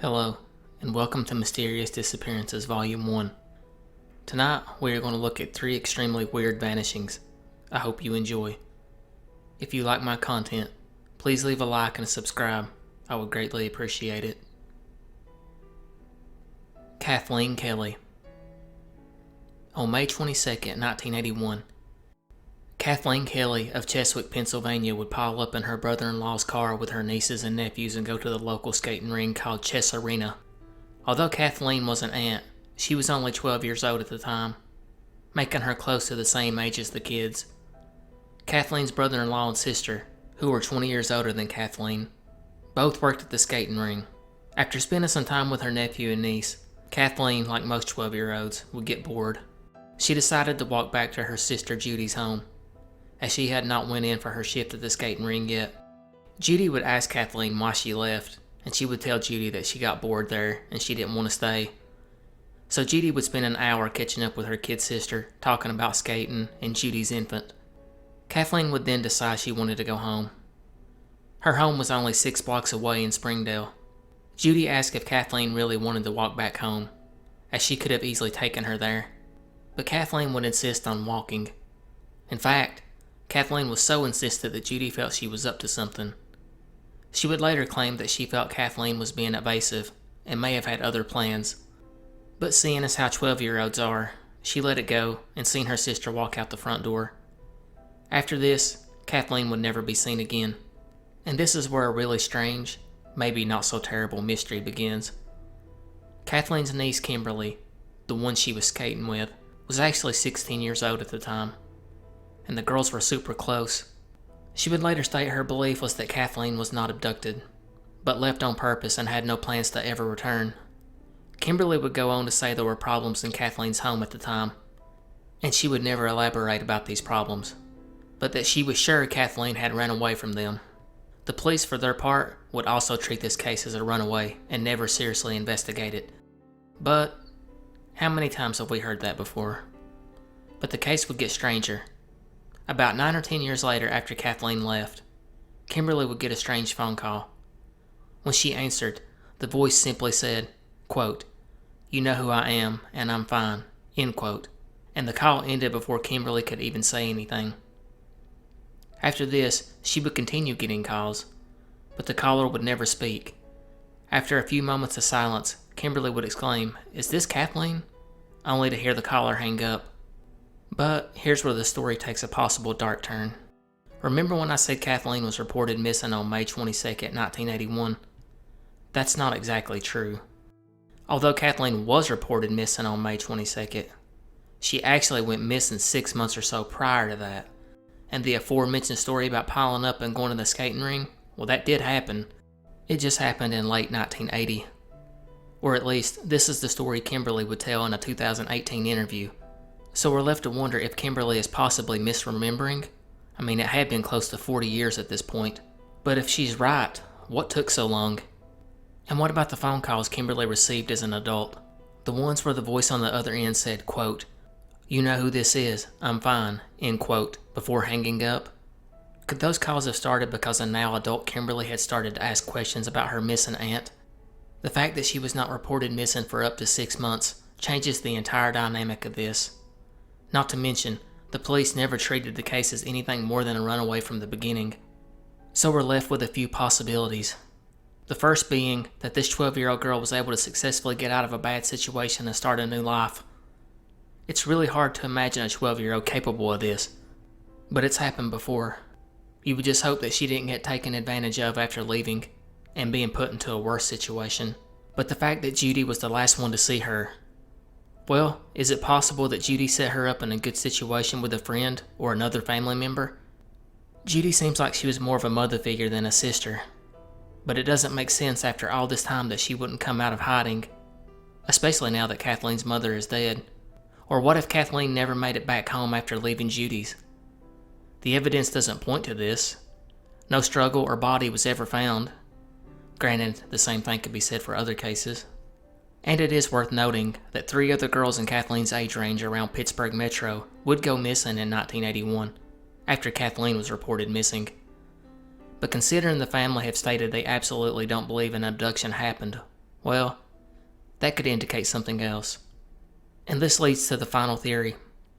Hello, and welcome to Mysterious Disappearances Volume 1. Tonight, we are going to look at 3 extremely weird vanishings. I hope you enjoy. If you like my content, please leave a like and a subscribe. I would greatly appreciate it. Kathleen Kelly. On May 22, 1981, Kathleen Kelly of Cheswick, Pennsylvania would pile up in her brother-in-law's car with her nieces and nephews and go to the local skating rink called Chess Arena. Although Kathleen was an aunt, she was only 12 years old at the time, making her close to the same age as the kids. Kathleen's brother-in-law and sister, who were 20 years older than Kathleen, both worked at the skating ring. After spending some time with her nephew and niece, Kathleen, like most 12-year-olds, would get bored. She decided to walk back to her sister Judy's home, as she had not went in for her shift at the skating ring yet. Judy would ask Kathleen why she left, and she would tell Judy that she got bored there and she didn't want to stay. So Judy would spend an hour catching up with her kid sister, talking about skating and Judy's infant. Kathleen would then decide she wanted to go home. Her home was only 6 blocks away in Springdale. Judy asked if Kathleen really wanted to walk back home, as she could have easily taken her there. But Kathleen would insist on walking. In fact, Kathleen was so insistent that Judy felt she was up to something. She would later claim that she felt Kathleen was being evasive and may have had other plans. But seeing as how 12-year-olds are, she let it go and seen her sister walk out the front door. After this, Kathleen would never be seen again. And this is where a really strange, maybe not so terrible mystery begins. Kathleen's niece Kimberly, the one she was skating with, was actually 16 years old at the time, and the girls were super close. She would later state her belief was that Kathleen was not abducted, but left on purpose and had no plans to ever return. Kimberly would go on to say there were problems in Kathleen's home at the time, and she would never elaborate about these problems, but that she was sure Kathleen had run away from them. The police, for their part, would also treat this case as a runaway and never seriously investigate it. But how many times have we heard that before? But the case would get stranger. About 9 or 10 years later, after Kathleen left, Kimberly would get a strange phone call. When she answered, the voice simply said, quote, "You know who I am, and I'm fine," end quote, and the call ended before Kimberly could even say anything. After this, she would continue getting calls, but the caller would never speak. After a few moments of silence, Kimberly would exclaim, "Is this Kathleen?" only to hear the caller hang up. But here's where the story takes a possible dark turn. Remember when I said Kathleen was reported missing on May 22nd, 1981? That's not exactly true. Although Kathleen was reported missing on May 22nd, she actually went missing 6 months or so prior to that. And the aforementioned story about piling up and going to the skating ring, well, that did happen. It just happened in late 1980. Or at least, this is the story Kimberly would tell in a 2018 interview. So we're left to wonder if Kimberly is possibly misremembering. I mean, it had been close to 40 years at this point. But if she's right, what took so long? And what about the phone calls Kimberly received as an adult? The ones where the voice on the other end said, quote, "You know who this is, I'm fine," end quote, before hanging up? Could those calls have started because a now adult Kimberly had started to ask questions about her missing aunt? The fact that she was not reported missing for up to 6 months changes the entire dynamic of this. Not to mention, the police never treated the case as anything more than a runaway from the beginning. So we're left with a few possibilities. The first being that this 12-year-old girl was able to successfully get out of a bad situation and start a new life. It's really hard to imagine a 12-year-old capable of this, but it's happened before. You would just hope that she didn't get taken advantage of after leaving and being put into a worse situation. But the fact that Judy was the last one to see her, well, is it possible that Judy set her up in a good situation with a friend or another family member? Judy seems like she was more of a mother figure than a sister, but it doesn't make sense after all this time that she wouldn't come out of hiding, especially now that Kathleen's mother is dead. Or what if Kathleen never made it back home after leaving Judy's? The evidence doesn't point to this. No struggle or body was ever found. Granted, the same thing could be said for other cases. And it is worth noting that 3 other girls in Kathleen's age range around Pittsburgh Metro would go missing in 1981, after Kathleen was reported missing. But considering the family have stated they absolutely don't believe an abduction happened, Well, that could indicate something else. And this leads to the final theory.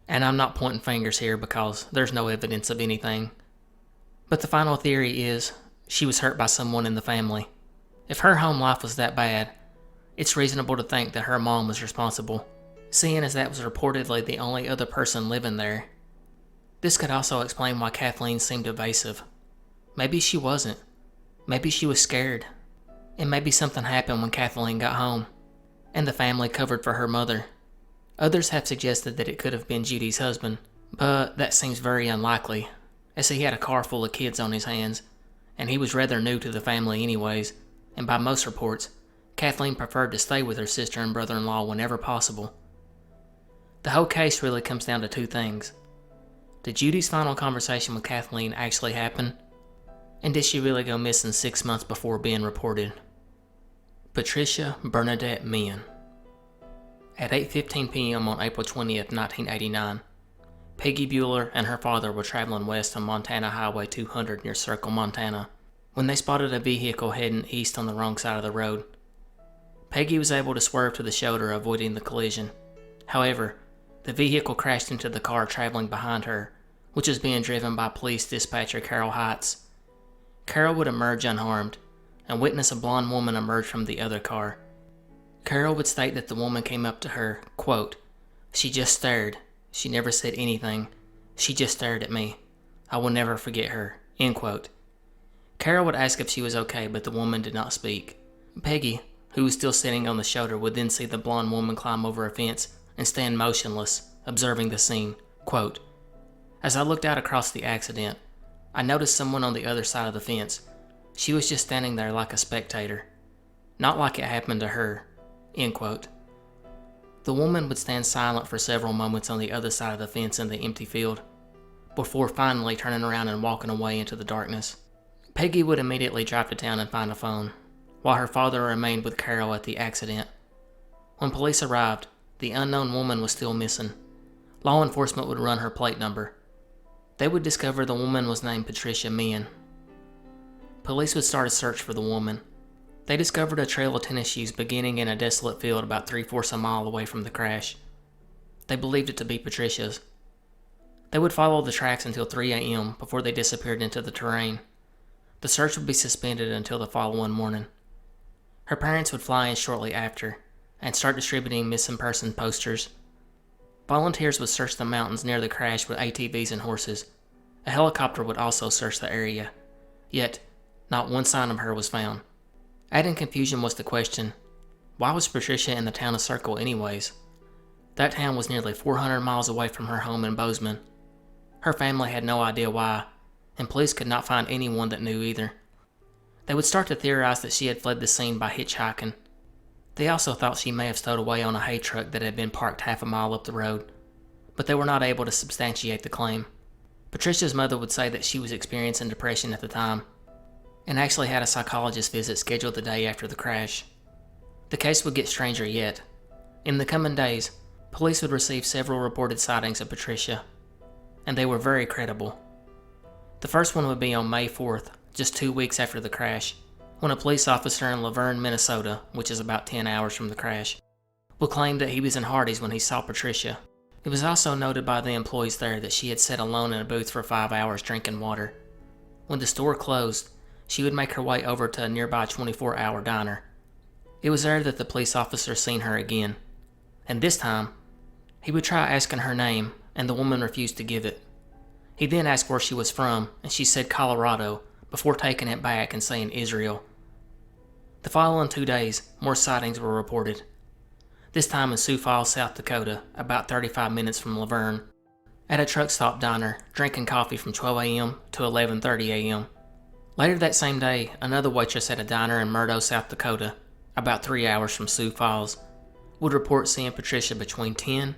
And I'm not pointing fingers here because there's no evidence of anything. But the final theory is she was hurt by someone in the family. If her home life was that bad, it's reasonable to think that her mom was responsible, seeing as that was reportedly the only other person living there. This could also explain why Kathleen seemed evasive. Maybe she wasn't. Maybe she was scared. And maybe something happened when Kathleen got home, and the family covered for her mother. Others have suggested that it could have been Judy's husband, but that seems very unlikely, as he had a car full of kids on his hands, and he was rather new to the family anyways, and by most reports, Kathleen preferred to stay with her sister and brother-in-law whenever possible. The whole case really comes down to two things. Did Judy's final conversation with Kathleen actually happen? And did she really go missing 6 months before being reported? Patricia Bernadette Meehan. At 8:15 p.m. on April 20th, 1989, Peggy Bueller and her father were traveling west on Montana Highway 200 near Circle, Montana, when they spotted a vehicle heading east on the wrong side of the road. Peggy was able to swerve to the shoulder, avoiding the collision. However, the vehicle crashed into the car traveling behind her, which was being driven by police dispatcher Carol Heights. Carol would emerge unharmed, and witness a blonde woman emerge from the other car. Carol would state that the woman came up to her, quote, "She just stared. She never said anything. She just stared at me. I will never forget her," end quote. Carol would ask if she was okay, but the woman did not speak. Peggy, who was still sitting on the shoulder, would then see the blonde woman climb over a fence and stand motionless, observing the scene. Quote, "As I looked out across the accident, I noticed someone on the other side of the fence. She was just standing there like a spectator. Not like it happened to her," end quote. The woman would stand silent for several moments on the other side of the fence in the empty field, before finally turning around and walking away into the darkness. Peggy would immediately drive to town and find a phone, while her father remained with Carol at the accident. When police arrived, the unknown woman was still missing. Law enforcement would run her plate number. They would discover the woman was named Patricia Meehan. Police would start a search for the woman. They discovered a trail of tennis shoes beginning in a desolate field about 3/4 a mile away from the crash. They believed it to be Patricia's. They would follow the tracks until 3 a.m. before they disappeared into the terrain. The search would be suspended until the following morning. Her parents would fly in shortly after and start distributing missing person posters. Volunteers would search the mountains near the crash with ATVs and horses. A helicopter would also search the area. Yet, not one sign of her was found. Adding confusion was the question, why was Patricia in the town of Circle anyways? That town was nearly 400 miles away from her home in Bozeman. Her family had no idea why, and police could not find anyone that knew either. They would start to theorize that she had fled the scene by hitchhiking. They also thought she may have stowed away on a hay truck that had been parked half a mile up the road, but they were not able to substantiate the claim. Patricia's mother would say that she was experiencing depression at the time, and actually had a psychologist visit scheduled the day after the crash. The case would get stranger yet. In the coming days, police would receive several reported sightings of Patricia, and they were very credible. The first one would be on May 4th, just 2 weeks after the crash, when a police officer in Laverne, Minnesota, which is about 10 hours from the crash, would claim that he was in Hardee's when he saw Patricia. It was also noted by the employees there that she had sat alone in a booth for 5 hours drinking water. When the store closed, she would make her way over to a nearby 24-hour diner. It was there that the police officer seen her again, and this time, he would try asking her name, and the woman refused to give it. He then asked where she was from, and she said Colorado, before taking it back and saying Israel. The following 2 days, more sightings were reported. This time in Sioux Falls, South Dakota, about 35 minutes from Laverne, at a truck stop diner, drinking coffee from 12 a.m. to 11:30 a.m. Later that same day, another waitress at a diner in Murdo, South Dakota, about 3 hours from Sioux Falls, would report seeing Patricia between 10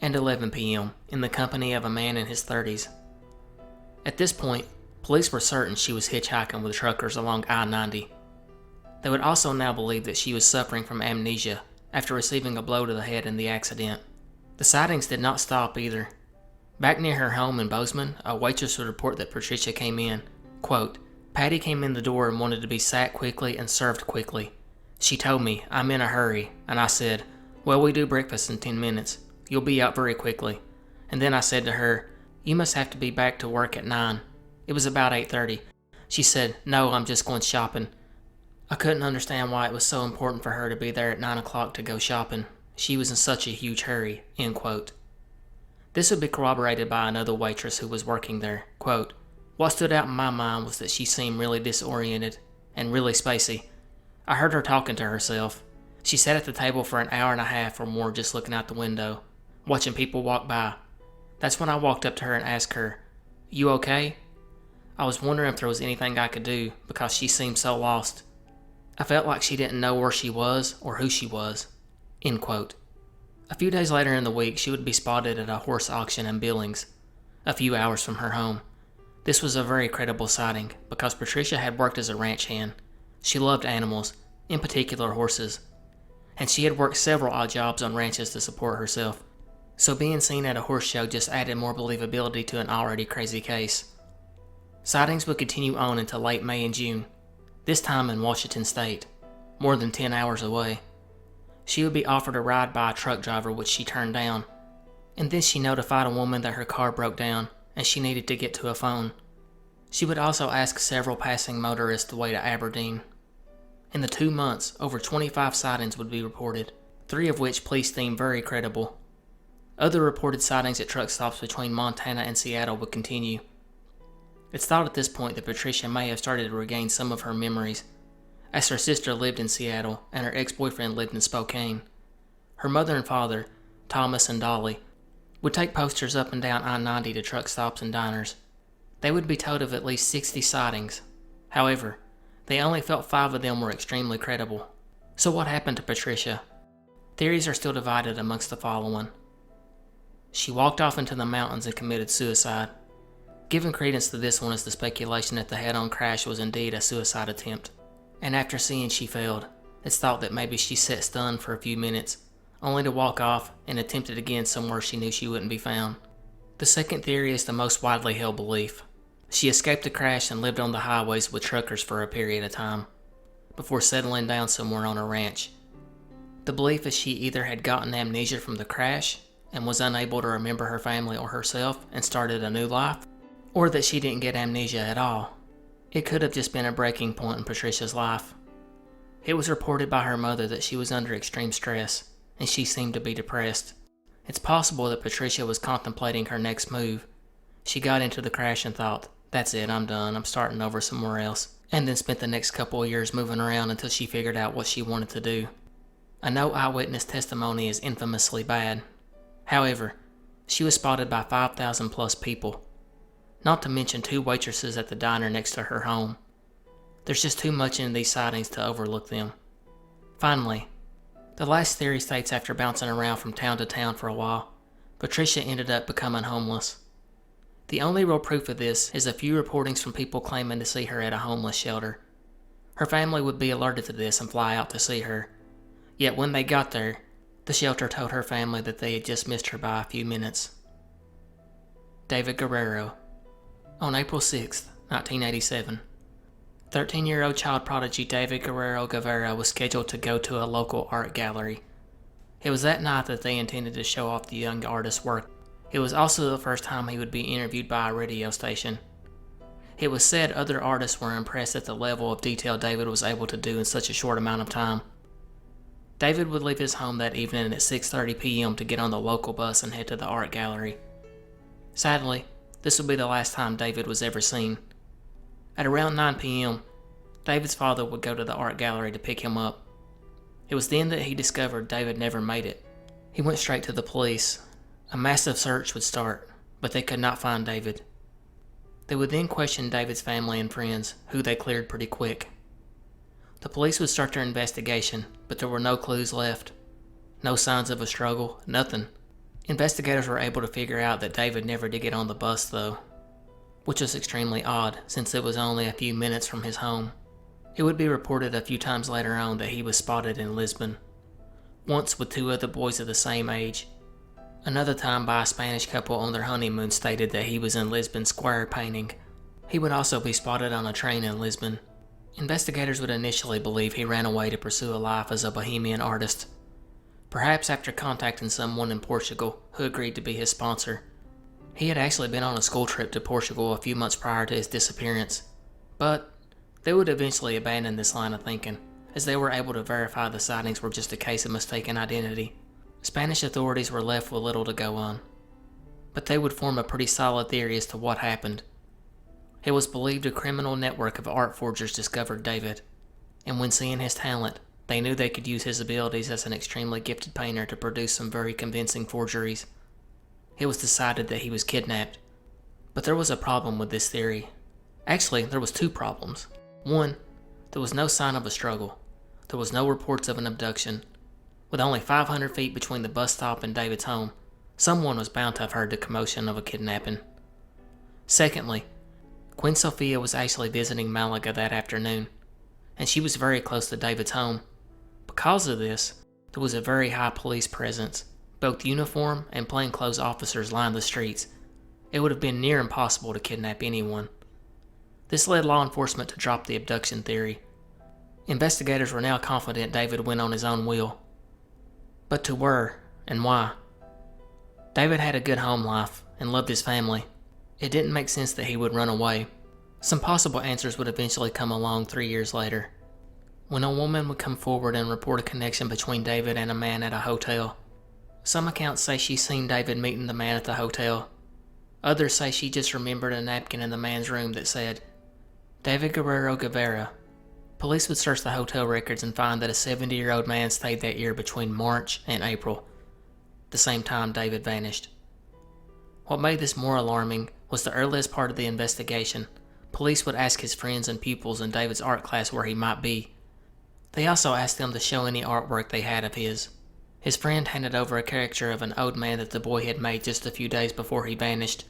and 11 p.m. in the company of a man in his 30s. At this point, police were certain she was hitchhiking with truckers along I-90. They would also now believe that she was suffering from amnesia after receiving a blow to the head in the accident. The sightings did not stop either. Back near her home in Bozeman, a waitress would report that Patricia came in, quote, "Patty came in the door and wanted to be sat quickly and served quickly. She told me, "I'm in a hurry," and I said, "Well, we do breakfast in 10 minutes. You'll be out very quickly." And then I said to her, "You must have to be back to work at 9. It was about 8:30. She said, "No, I'm just going shopping." I couldn't understand why it was so important for her to be there at 9 o'clock to go shopping. She was in such a huge hurry, end quote. This would be corroborated by another waitress who was working there. Quote, "What stood out in my mind was that she seemed really disoriented and really spacey. I heard her talking to herself. She sat at the table for an hour and a half or more just looking out the window, watching people walk by. That's when I walked up to her and asked her, 'You okay?' I was wondering if there was anything I could do because she seemed so lost. I felt like she didn't know where she was or who she was." End quote. A few days later in the week, she would be spotted at a horse auction in Billings, a few hours from her home. This was a very credible sighting because Patricia had worked as a ranch hand. She loved animals, in particular horses, and she had worked several odd jobs on ranches to support herself. So being seen at a horse show just added more believability to an already crazy case. Sightings would continue on until late May and June, this time in Washington State, more than 10 hours away. She would be offered a ride by a truck driver, which she turned down, and then she notified a woman that her car broke down and she needed to get to a phone. She would also ask several passing motorists the way to Aberdeen. In the 2 months, over 25 sightings would be reported, 3 of which police deemed very credible. Other reported sightings at truck stops between Montana and Seattle would continue. It's thought at this point that Patricia may have started to regain some of her memories, as her sister lived in Seattle and her ex-boyfriend lived in Spokane. Her mother and father, Thomas and Dolly, would take posters up and down I-90 to truck stops and diners. They would be told of at least 60 sightings. However, they only felt 5 of them were extremely credible. So what happened to Patricia? Theories are still divided amongst the following. She walked off into the mountains and committed suicide. Given credence to this one is the speculation that the head-on crash was indeed a suicide attempt. And after seeing she failed, it's thought that maybe she sat stunned for a few minutes, only to walk off and attempt it again somewhere she knew she wouldn't be found. The second theory is the most widely held belief. She escaped the crash and lived on the highways with truckers for a period of time, before settling down somewhere on a ranch. The belief is she either had gotten amnesia from the crash and was unable to remember her family or herself and started a new life, or that she didn't get amnesia at all. It could have just been a breaking point in Patricia's life. It was reported by her mother that she was under extreme stress, and she seemed to be depressed. It's possible that Patricia was contemplating her next move. She got into the crash and thought, "That's it, I'm done, I'm starting over somewhere else," and then spent the next couple of years moving around until she figured out what she wanted to do. A no eyewitness testimony is infamously bad. However, she was spotted by 5,000 plus people, not to mention 2 waitresses at the diner next to her home. There's just too much in these sightings to overlook them. Finally, the last theory states after bouncing around from town to town for a while, Patricia ended up becoming homeless. The only real proof of this is a few reportings from people claiming to see her at a homeless shelter. Her family would be alerted to this and fly out to see her. Yet when they got there, the shelter told her family that they had just missed her by a few minutes. David Guerrero. On April 6, 1987, 13-year-old child prodigy David Guerrero Guevara was scheduled to go to a local art gallery. It was that night that they intended to show off the young artist's work. It was also the first time he would be interviewed by a radio station. It was said other artists were impressed at the level of detail David was able to do in such a short amount of time. David would leave his home that evening at 6:30 p.m. to get on the local bus and head to the art gallery. Sadly, this would be the last time David was ever seen. At around 9 p.m., David's father would go to the art gallery to pick him up. It was then that he discovered David never made it. He went straight to the police. A massive search would start, but they could not find David. They would then question David's family and friends, who they cleared pretty quick. The police would start their investigation, but there were no clues left. No signs of a struggle, nothing. Investigators were able to figure out that David never did get on the bus though, which was extremely odd since it was only a few minutes from his home. It would be reported a few times later on that he was spotted in Lisbon, once with 2 other boys of the same age. Another time by a Spanish couple on their honeymoon stated that he was in Lisbon Square painting. He would also be spotted on a train in Lisbon. Investigators would initially believe he ran away to pursue a life as a bohemian artist, perhaps after contacting someone in Portugal who agreed to be his sponsor. He had actually been on a school trip to Portugal a few months prior to his disappearance, but they would eventually abandon this line of thinking, as they were able to verify the sightings were just a case of mistaken identity. Spanish authorities were left with little to go on, but they would form a pretty solid theory as to what happened. It was believed a criminal network of art forgers discovered David, and when seeing his talent, they knew they could use his abilities as an extremely gifted painter to produce some very convincing forgeries. It was decided that he was kidnapped, but there was a problem with this theory. Actually, there was two problems. One, there was no sign of a struggle. There was no reports of an abduction. With only 500 feet between the bus stop and David's home, someone was bound to have heard the commotion of a kidnapping. Secondly, Queen Sophia was actually visiting Malaga that afternoon, and she was very close to David's home. Because of this, there was a very high police presence. Both uniform and plainclothes officers lined the streets. It would have been near impossible to kidnap anyone. This led law enforcement to drop the abduction theory. Investigators were now confident David went on his own will. But to where and why? David had a good home life and loved his family. It didn't make sense that he would run away. Some possible answers would eventually come along 3 years later, when a woman would come forward and report a connection between David and a man at a hotel. Some accounts say she seen David meeting the man at the hotel. Others say she just remembered a napkin in the man's room that said, David Guerrero Guevara. Police would search the hotel records and find that a 70-year-old man stayed that year between March and April, the same time David vanished. What made this more alarming was the earliest part of the investigation. Police would ask his friends and pupils in David's art class where he might be. They also asked them to show any artwork they had of his. His friend handed over a caricature of an old man that the boy had made just a few days before he vanished.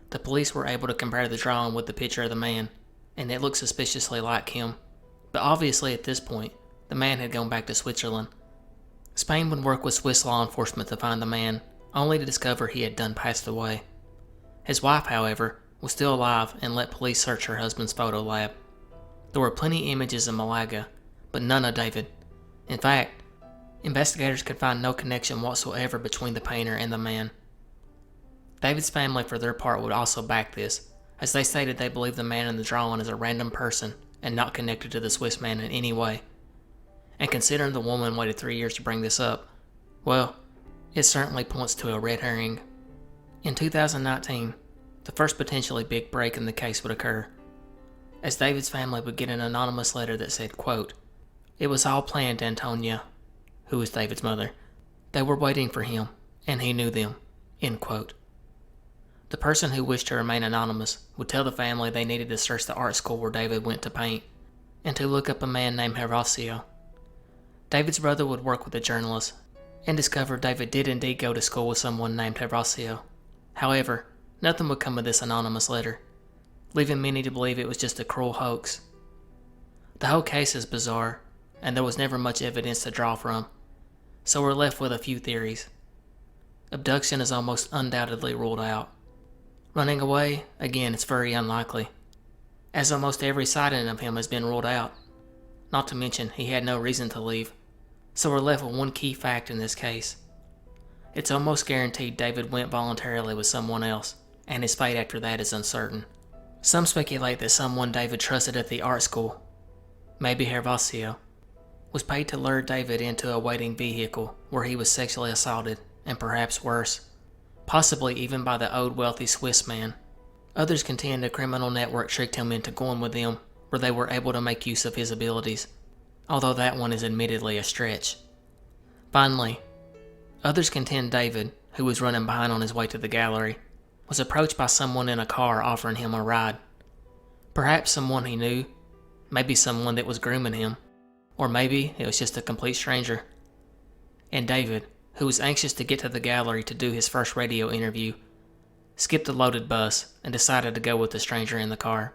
The police were able to compare the drawing with the picture of the man, and it looked suspiciously like him. But obviously at this point, the man had gone back to Switzerland. Spain would work with Swiss law enforcement to find the man, only to discover he had done passed away. His wife, however, was still alive and let police search her husband's photo lab. There were plenty of images of Malaga, but none of David. In fact, investigators could find no connection whatsoever between the painter and the man. David's family, for their part, would also back this, as they stated they believed the man in the drawing is a random person and not connected to the Swiss man in any way. And considering the woman waited 3 years to bring this up, well, it certainly points to a red herring. In 2019, the first potentially big break in the case would occur, as David's family would get an anonymous letter that said, quote, "It was all planned, Antonia," who was David's mother. "They were waiting for him, and he knew them," end quote. The person who wished to remain anonymous would tell the family they needed to search the art school where David went to paint, and to look up a man named Horacio. David's brother would work with a journalist, and discover David did indeed go to school with someone named Horacio. However, nothing would come of this anonymous letter, leaving many to believe it was just a cruel hoax. The whole case is bizarre, and there was never much evidence to draw from, so we're left with a few theories. Abduction is almost undoubtedly ruled out. Running away, again, it's very unlikely, as almost every sighting of him has been ruled out. Not to mention, he had no reason to leave, so we're left with one key fact in this case. It's almost guaranteed David went voluntarily with someone else, and his fate after that is uncertain. Some speculate that someone David trusted at the art school, maybe Horacio, was paid to lure David into a waiting vehicle where he was sexually assaulted, and perhaps worse, possibly even by the old wealthy Swiss man. Others contend a criminal network tricked him into going with them, where they were able to make use of his abilities, although that one is admittedly a stretch. Finally, others contend David, who was running behind on his way to the gallery, was approached by someone in a car offering him a ride. Perhaps someone he knew, maybe someone that was grooming him, or maybe it was just a complete stranger. And David, who was anxious to get to the gallery to do his first radio interview, skipped the loaded bus and decided to go with the stranger in the car.